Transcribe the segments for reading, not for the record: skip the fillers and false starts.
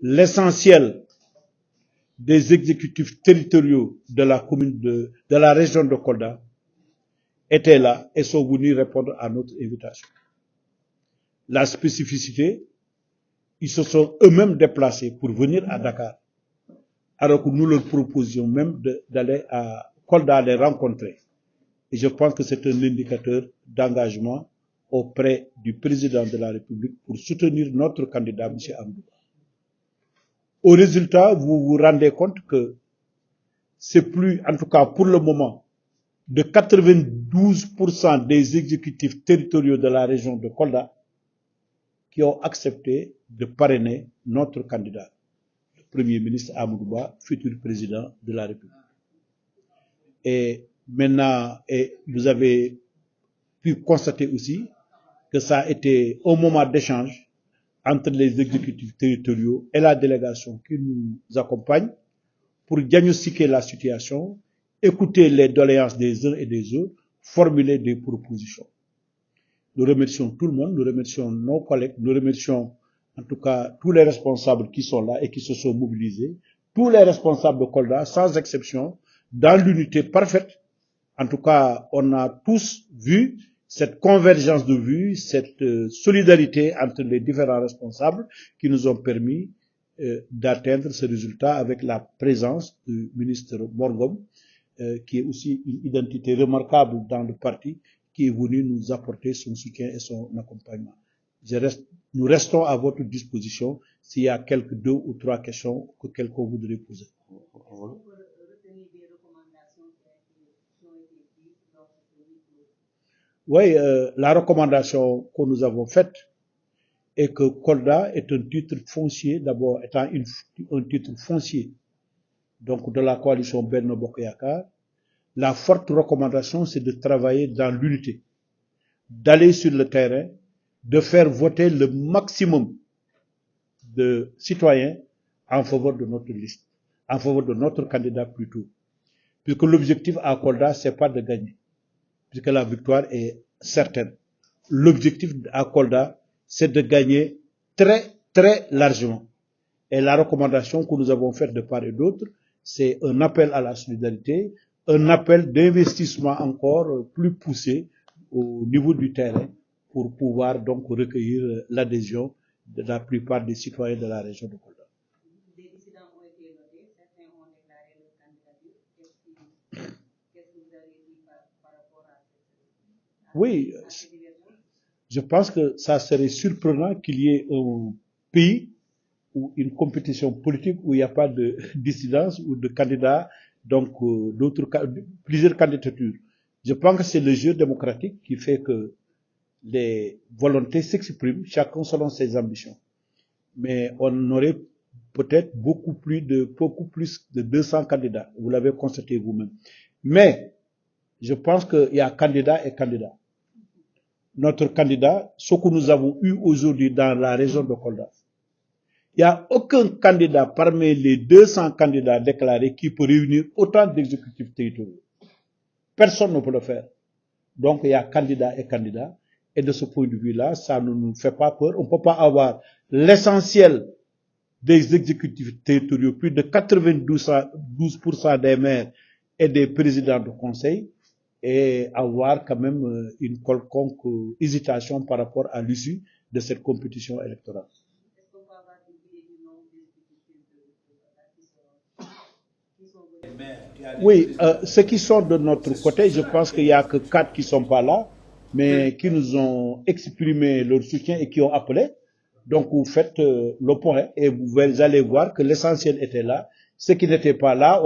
l'essentiel des exécutifs territoriaux de la commune de la région de Kolda étaient là et sont venus répondre à notre invitation. La spécificité, ils se sont eux-mêmes déplacés pour venir à Dakar, alors que nous leur proposions même d'aller à Kolda les rencontrer. Et je pense que c'est un indicateur d'engagement auprès du président de la République pour soutenir notre candidat, M. Amadou. Au résultat, vous vous rendez compte que c'est plus, en tout cas pour le moment, de 92% des exécutifs territoriaux de la région de Kolda qui ont accepté de parrainer notre candidat, le Premier ministre Amadou Ba, futur président de la République. Et maintenant, vous avez pu constater aussi que ça a été un moment d'échange entre les exécutifs territoriaux et la délégation qui nous accompagne pour diagnostiquer la situation, écouter les doléances des uns et des autres, formuler des propositions. Nous remercions tout le monde, nous remercions nos collègues, nous remercions en tout cas tous les responsables qui sont là et qui se sont mobilisés, tous les responsables de Kolda, sans exception, dans l'unité parfaite. En tout cas, on a tous vu cette convergence de vues, cette solidarité entre les différents responsables qui nous ont permis d'atteindre ce résultat avec la présence du ministre Morgom, qui est aussi une identité remarquable dans le parti, qui est venu nous apporter son soutien et son accompagnement. Nous restons à votre disposition s'il y a quelques 2 ou 3 questions que quelqu'un voudrait poser. Oui, la recommandation que nous avons faite est que Kolda est un titre foncier, d'abord étant un titre foncier, donc de la coalition Benno Bokk Yakaar. La forte recommandation, c'est de travailler dans l'unité, d'aller sur le terrain, de faire voter le maximum de citoyens en faveur de notre liste, en faveur de notre candidat plutôt. Puisque l'objectif à Kolda, c'est pas de gagner, puisque la victoire est certaine. L'objectif à Kolda, c'est de gagner très, très largement. Et la recommandation que nous avons faite de part et d'autre, c'est un appel à la solidarité, un appel d'investissement encore plus poussé au niveau du terrain pour pouvoir donc recueillir l'adhésion de la plupart des citoyens de la région de Kolda. Des dissidents ont été notés, certains ont déclaré leur candidature. Qu'est-ce que vous avez dit par rapport à cette... Oui, je pense que ça serait surprenant qu'il y ait un pays ou une compétition politique où il n'y a pas de dissidence ou de candidats, donc plusieurs candidatures. Je pense que c'est le jeu démocratique qui fait que les volontés s'expriment, chacun selon ses ambitions. Mais on aurait peut-être beaucoup plus de 200 candidats, vous l'avez constaté vous-même. Mais je pense qu'il y a candidat et candidat. Notre candidat, ce que nous avons eu aujourd'hui dans la région de Kolda, il n'y a aucun candidat parmi les 200 candidats déclarés qui peut réunir autant d'exécutifs territoriaux. Personne ne peut le faire. Donc il y a candidat et candidat. Et de ce point de vue-là, ça ne nous fait pas peur. On ne peut pas avoir l'essentiel des exécutifs territoriaux, plus de 92% des maires et des présidents de conseil, et avoir quand même une quelconque hésitation par rapport à l'issue de cette compétition électorale. Oui, ceux qui sont de notre côté, je pense qu'il n'y a que 4 qui ne sont pas là, mais qui nous ont exprimé leur soutien et qui ont appelé. Donc vous faites le point et vous allez voir que l'essentiel était là. Ceux qui n'étaient pas là,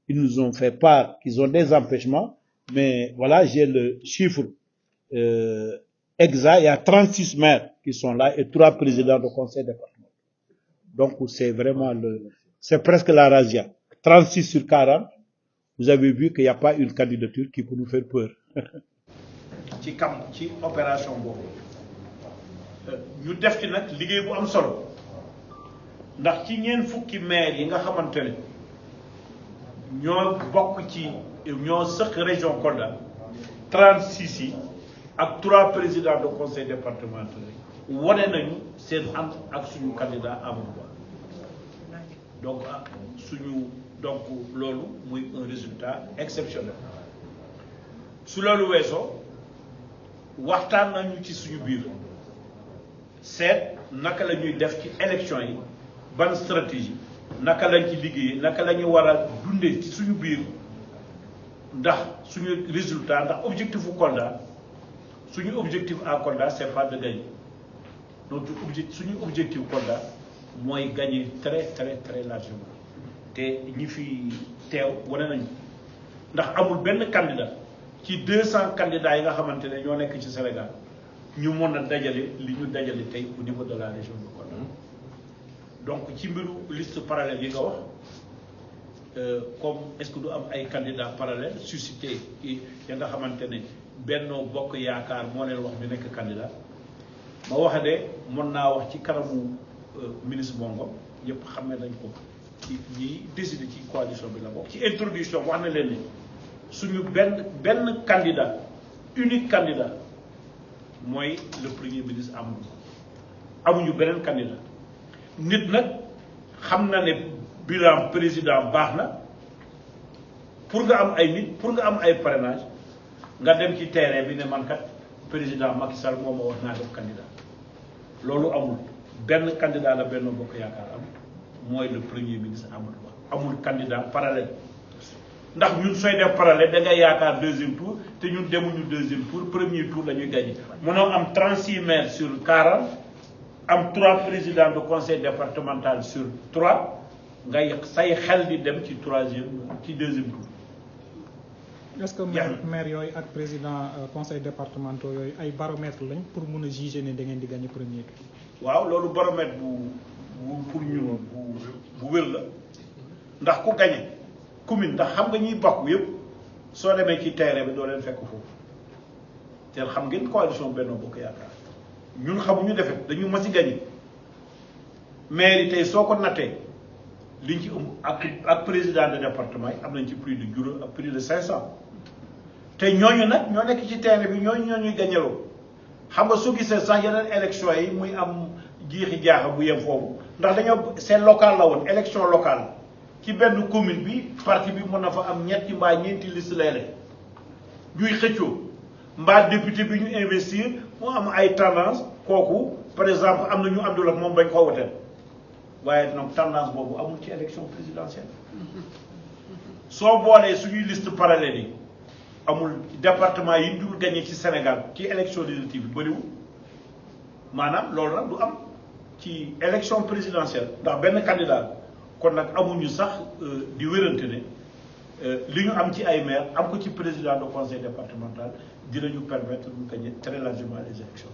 ils nous ont fait part qu'ils ont des empêchements, mais voilà, j'ai le chiffre exact. Il y a 36 maires qui sont là et 3 présidents de conseil départemental. Donc c'est vraiment c'est presque la razzia. 36 sur 40, vous avez vu qu'il n'y a pas une candidature qui peut nous faire peur. ci opération boobu ñu def ci nag liggéey bu am solo ndax ci ñeen fukki maire yi nga xamante ne ñoo bokk ci ñoo sëq région Kolda 36 yi ak 3 présidents de conseil départemental wane nañu seen ànd ak suñu candidat Amadou Ba donc donc loolu muy un résultat exceptionnel su loolu weesoo waxtaan nañu ci suñu biir seet naka la ñuy def ci élection yi ban stratégie naka lañ ci liggéeyee naka la ñu war a dundee ci suñu biir ndax suñu résultat ndax objectif u Kolda suñu objectif à Kolda c'est pas de gagner notre suñu objectif Kolda mooy gagner très largement te ñi fi teew wane nañu ndax amul benn candidat ci 200 candidats yi nga xamante ne ñoo nekk ci Sénégal ñu mën a dajale li ñu dajale tey au niveau de la région de Kolda donc ci mbiru liste parallèle yi nga wax comme est-ce que du am ay candidats parallèles suscité ya nga xamante ne Benno Bokk Yaakaar moo leen wax ñu nekk candidat ma waxe de mën naa wax ci kanamu ministre Bongo yëpp xam ne nañ ko ci ñi décidé ci coalition bi la bokk ci introduction wax na leen ni suñu benn candidat unique candidat mooy le premier ministre Amadou Ba amuñu beneen candidat nit nag xam na ne bilan président baax na pour nga am ay nit pour nga am ay parrainage nga dem ci terrain bi ne man kat président Macky Sall moo ma wax naa def candidat loolu amul benn candidat la Benno Bokk Yaakaar am mooy le premier ministre Amadou Ba amul candidat parallèle ndax ñun sooy def parallèle da ngay yaakaar deuxième tour te ñun demuñu deuxième tour premier tour la ñuy gagné mënoo am 36 maires sur 40 am 3 présidents de conseil départemental sur 3 ngay say xel di dem ci deuxième tour. est-ce que maire yooyu ak président conseil départemental yooyu ay baromètre lañ pour mun a juger ne da ngeen di gagné premier tour. waaw loolu baromètre bu pour ñun bu wér la ndax ku gagné commune ndax xam nga ñuy bokk yëpp soo demee ci terrain bi doo leen fekk foofu te xam ngeen coalition Benno Bokk Yaakaar ñun xamuñu defet dañu mas a gagné maire yi tey soo ko nattee liñ ci ak président de département yi am nañ ci plus de 500 te ñooñu nag ñoo nekk ci terrain bi ñooñu ñoo ñuy gañeloo xam nga su gisee sax yeneen élection yi muy am jiixi jaaxa bu yem foofu ndax dañoo seen local la woon élection locale ci benn commune bi parti bi mën na fa am ñetti mbaa ñeenti liste léeg-léeg ñuy xëccoo mbaa député bi ñu investir mu am ay tendance kooku par exemple am na ñu àndul ak moom bañ ko woteel waaye donc tendance boobu amul ci élection présidentielle soo boolee suñuy liste parallèle yi amul département yi dul gagné ci Sénégal ci élection législative bi bëriwul maanaam loolu nag du am ci élection présidentielle ndax benn candidat kon nag amuñu sax di wérante ne li ñu am ci ay maire am ko ci président de conseil départemental dinañu permettre ñu gagner très largement les élections